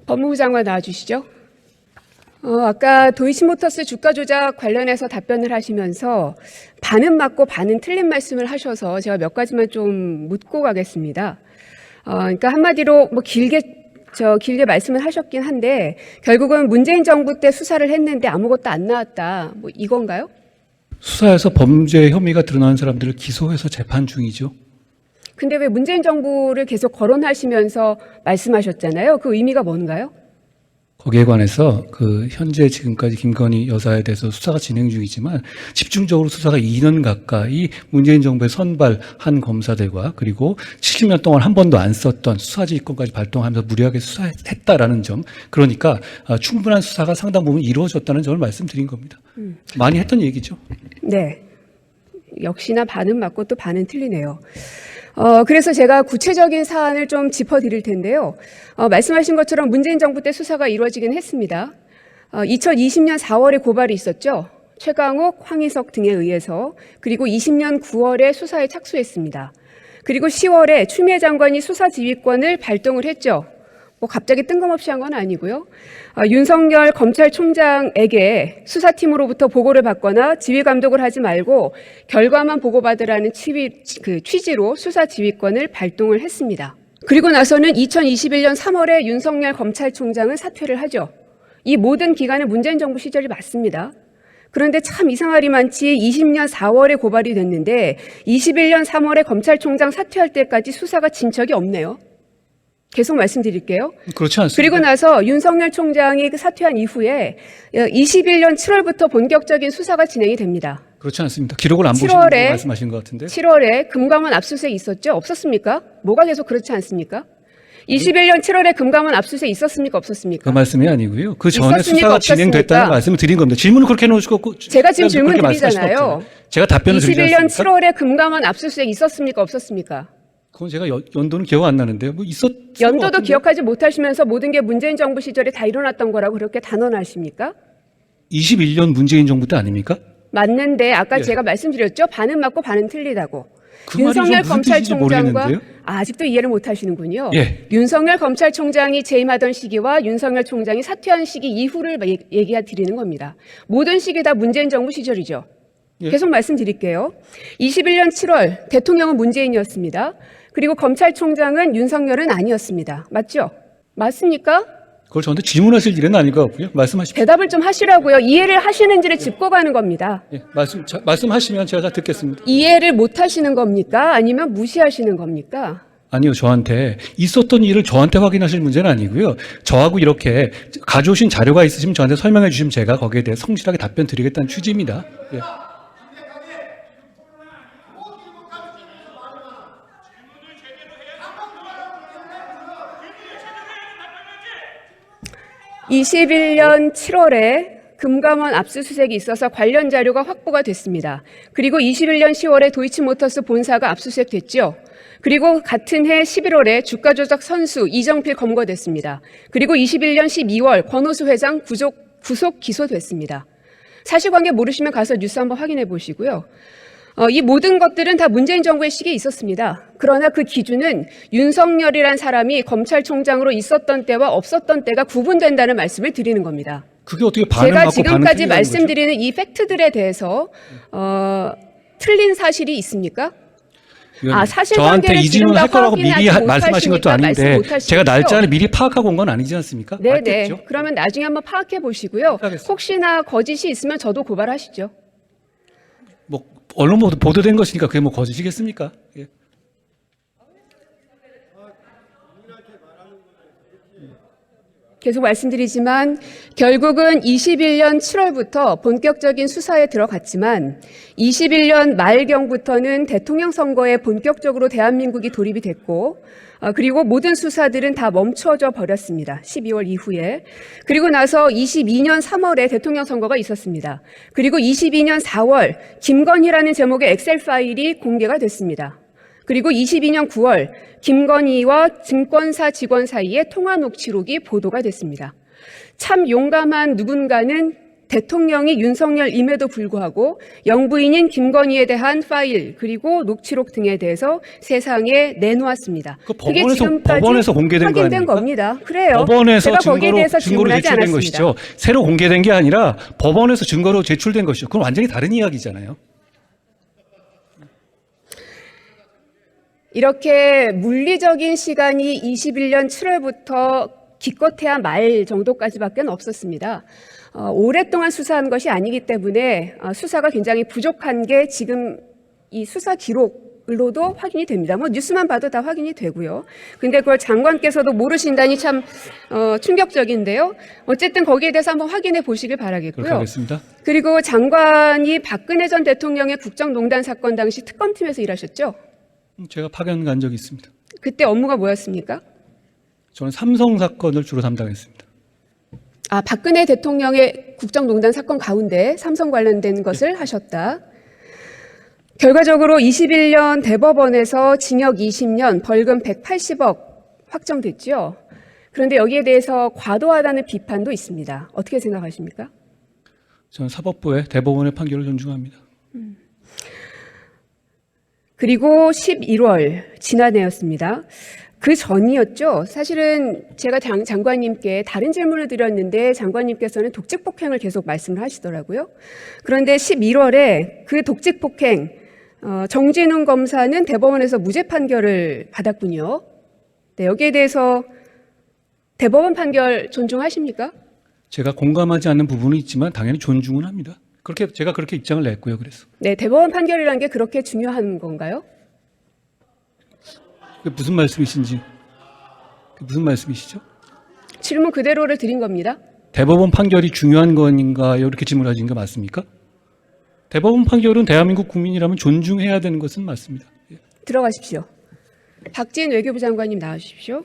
법무부 장관 나와주시죠. 아까 도이치모터스 주가 조작 관련해서 답변을 하시면서 반은 맞고 반은 틀린 말씀을 하셔서 제가 몇 가지만 좀 묻고 가겠습니다. 그러니까 한마디로 뭐 길게 말씀을 하셨긴 한데 결국은 문재인 정부 때 수사를 했는데 아무것도 안 나왔다. 뭐 이건가요? 수사에서 범죄 혐의가 드러난 사람들을 기소해서 재판 중이죠. 근데 왜 문재인 정부를 계속 거론하시면서 말씀하셨잖아요. 그 의미가 뭔가요? 거기에 관해서 현재 지금까지 김건희 여사에 대해서 수사가 진행 중이지만 집중적으로 수사가 2년 가까이 문재인 정부의 선발한 검사들과 그리고 70년 동안 한 번도 안 썼던 수사지휘권까지 발동하면서 무리하게 수사했다라는 점, 그러니까 충분한 수사가 상당 부분 이루어졌다는 점을 말씀드린 겁니다. 많이 했던 얘기죠. 네. 역시나 반은 맞고 또 반은 틀리네요. 그래서 제가 구체적인 사안을 좀 짚어드릴 텐데요. 말씀하신 것처럼 문재인 정부 때 수사가 이루어지긴 했습니다. 2020년 4월에 고발이 있었죠. 최강욱, 황희석 등에 의해서. 그리고 20년 9월에 수사에 착수했습니다. 그리고 10월에 추미애 장관이 수사지휘권을 발동을 했죠. 뭐 갑자기 뜬금없이 한 건 아니고요. 윤석열 검찰총장에게 수사팀으로부터 보고를 받거나 지휘 감독을 하지 말고 결과만 보고받으라는 취지로 수사지휘권을 발동을 했습니다. 그리고 나서는 2021년 3월에 윤석열 검찰총장은 사퇴를 하죠. 이 모든 기간은 문재인 정부 시절이 맞습니다. 그런데 참 이상하리만치 20년 4월에 고발이 됐는데 21년 3월에 검찰총장 사퇴할 때까지 수사가 진척이 없네요. 계속 말씀드릴게요. 그렇지 않습니다. 그리고 나서 윤석열 총장이 사퇴한 이후에 21년 7월부터 본격적인 수사가 진행이 됩니다. 그렇지 않습니다. 기록을 안 보시는 분 말씀하신 것 같은데. 7월에 금감원 압수수색 있었죠? 없었습니까? 뭐가 계속 그렇지 않습니까? 21년 7월에 금감원 압수수색 있었습니까? 없었습니까? 그 말씀이 아니고요. 그 전에 있었습니까? 수사가 없었습니까? 진행됐다는 말씀을 드린 겁니다. 질문을 그렇게 해놓으시고 제가 지금 질문 드리잖아요. 제가 답변을 드리지 21년 않습니까? 7월에 금감원 압수수색 있었습니까? 없었습니까? 그건 제가 연도는 기억 안 나는데요. 뭐 연도도 기억하지 못하시면서 모든 게 문재인 정부 시절에 다 일어났던 거라고 그렇게 단언하십니까? 21년 문재인 정부 때 아닙니까? 맞는데 아까 예. 제가 말씀드렸죠. 반은 맞고 반은 틀리다고. 그 말이 좀 윤석열 무슨 뜻인지 검찰총장과 모르겠는데요. 아직도 이해를 못 하시는군요. 예. 윤석열 검찰총장이 재임하던 시기와 윤석열 총장이 사퇴한 시기 이후를 얘기해 드리는 겁니다. 모든 시기 다 문재인 정부 시절이죠. 예. 계속 말씀드릴게요. 21년 7월 대통령은 문재인이었습니다. 그리고 검찰총장은 윤석열은 아니었습니다. 맞죠? 맞습니까? 그걸 저한테 질문하실 일은 아닌 것 같고요. 말씀하십시오. 대답을 좀 하시라고요. 이해를 하시는지를 짚고 가는 겁니다. 예, 말씀하시면 제가 다 듣겠습니다. 이해를 못 하시는 겁니까? 아니면 무시하시는 겁니까? 아니요, 저한테 있었던 일을 저한테 확인하실 문제는 아니고요. 저하고 이렇게 가져오신 자료가 있으시면 저한테 설명해 주시면 제가 거기에 대해 성실하게 답변 드리겠다는 취지입니다. 예. (21년 7월에) 금감원 압수수색이 있어서 관련 자료가 확보가 됐습니다. 그리고 21년 10월에 도이치모터스 본사가 압수수색됐죠. 그리고 같은 해 11월에 주가 조작 선수 이정필 검거됐습니다. 그리고 21년 12월 권오수 회장 구속 기소됐습니다. 사실관계 모르시면 가서 뉴스 한번 확인해 보시고요. 이 모든 것들은 다 문재인 정부의 시기에 있었습니다. 그러나 그 기준은 윤석열이란 사람이 검찰총장으로 있었던 때와 없었던 때가 구분된다는 말씀을 드리는 겁니다. 그게 어떻게 반응 제가 맞고 지금까지 반응 틀리다는 말씀드리는 이 팩트들에 대해서 틀린 사실이 있습니까? 거죠? 사실관계를 저한테 이 지금 질문을 다 할 거라고 미리 확인하지 말씀하신 것도 못하십니까? 아닌데 말씀 못하시죠? 제가 날짜를 미리 파악하고 온 건 아니지 않습니까? 네네. 맞겠죠? 그러면 나중에 한번 파악해 보시고요. 알겠습니다. 혹시나 거짓이 있으면 저도 고발하시죠. 뭐 언론 보도된 것이니까 그게 뭐 거짓이겠습니까? 예. 계속 말씀드리지만 결국은 21년 7월부터 본격적인 수사에 들어갔지만 21년 말경부터는 대통령 선거에 본격적으로 대한민국이 돌입이 됐고 그리고 모든 수사들은 다 멈춰져 버렸습니다. 12월 이후에. 그리고 나서 22년 3월에 대통령 선거가 있었습니다. 그리고 22년 4월 김건희라는 제목의 엑셀 파일이 공개가 됐습니다. 그리고 22년 9월 김건희와 증권사 직원 사이의 통화 녹취록이 보도가 됐습니다. 참 용감한 누군가는 대통령이 윤석열임에도 불구하고 영부인인 김건희에 대한 파일 그리고 녹취록 등에 대해서 세상에 내놓았습니다. 그 그게 법원에서, 지금까지 법원에서 공개된 거 확인된 아닙니까? 겁니다. 그래요. 법원에서 제가 거기에 대해서 증거로 질문하지 제출된 않았습니다. 것이죠. 새로 공개된 게 아니라 법원에서 증거로 제출된 것이죠. 그건 완전히 다른 이야기잖아요. 이렇게 물리적인 시간이 21년 7월부터 기껏해야 말 정도까지밖에 없었습니다. 오랫동안 수사한 것이 아니기 때문에 수사가 굉장히 부족한 게 지금 이 수사 기록으로도 확인이 됩니다. 뭐 뉴스만 봐도 다 확인이 되고요. 근데 그걸 장관께서도 모르신다니 참 충격적인데요. 어쨌든 거기에 대해서 한번 확인해 보시길 그렇게 바라겠고요. 하겠습니다. 그리고 장관이 박근혜 전 대통령의 국정농단 사건 당시 특검팀에서 일하셨죠? 제가 파견 간 적이 있습니다. 그때 업무가 뭐였습니까? 저는 삼성 사건을 주로 담당했습니다. 박근혜 대통령의 국정농단 사건 가운데 삼성 관련된 것을 하셨다. 결과적으로 21년 대법원에서 징역 20년, 벌금 180억 확정됐죠. 그런데 여기에 대해서 과도하다는 비판도 있습니다. 어떻게 생각하십니까? 저는 사법부의 대법원의 판결을 존중합니다. 그리고 11월 지난해였습니다. 그 전이었죠. 사실은 제가 장관님께 다른 질문을 드렸는데 장관님께서는 독직폭행을 계속 말씀을 하시더라고요. 그런데 11월에 그 독직폭행 정진웅 검사는 대법원에서 무죄 판결을 받았군요. 네, 여기에 대해서 대법원 판결 존중하십니까? 제가 공감하지 않는 부분은 있지만 당연히 존중은 합니다. 제가 그렇게 입장을 냈고요. 그래서 네, 대법원 판결이라는 게 그렇게 중요한 건가요? 그게 무슨 말씀이신지, 그게 무슨 말씀이시죠? 질문 그대로를 드린 겁니다. 대법원 판결이 중요한 건가요? 이렇게 질문하신 거 맞습니까? 대법원 판결은 대한민국 국민이라면 존중해야 되는 것은 맞습니다. 들어가십시오. 박지은 외교부 장관님 나와주십시오.